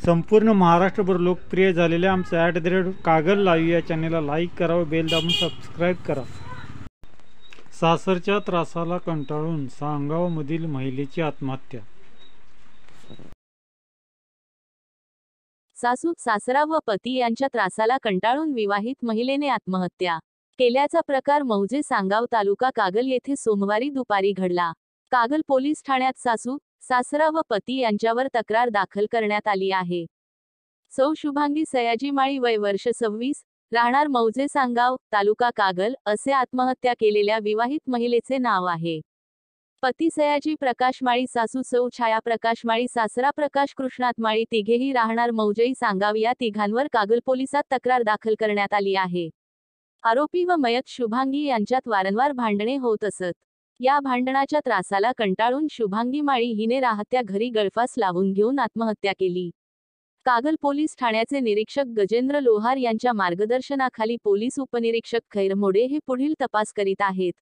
संपूर्ण महाराष्ट्रभर लोकप्रिय झालेल्या आमच्या @कागल लाईव्ह या चॅनेलला लाईक करा व बेल दाबून सबस्क्राईब करा। सासरच्या त्रासाला कंटाळून सांगावमधील महिलेची आत्महत्या। सासू, सासरा व पती यांच्या त्रासाला कंटाळून विवाहित महिलेने आत्महत्या केल्याचा प्रकार मौजे सांगाव तालुका कागल येथे सोमवारी दुपारी घडला। कागल पोलीस ठाण्यात सासू, सासरा व पती यांच्यावर तक्रार दाखल करण्यात आली आहे। सौ शुभांगी सयाजी माळी वय वर्ष 26, राहणार मौजे सांगाव, तालुका कागल असे आत्महत्या केलेल्या विवाहित महिलेचे नाव आहे। पती सयाजी प्रकाश माळी, सासू सौ छाया प्रकाश माळी, सासरा प्रकाश कृष्णात माळी, तिघेही राहणार मौजे सांगाव। या तिघांवर कागल पोलिसात तक्रार दाखल करण्यात आली आहे। आरोपी व मयत शुभांगी यांच्यात वारंवार भांडणे होत असत। या भांडणाच्या त्रासाला कंटाळून शुभांगी माळी हिने राहत्या घरी गळफास लावून घेऊन आत्महत्या केली। कागल पोलीस ठाण्याचे निरीक्षक गजेंद्र लोहार यांच्या मार्गदर्शनाखाली पोलीस उपनिरीक्षक खैरमोडे हे पुढील तपास करीत आहेत।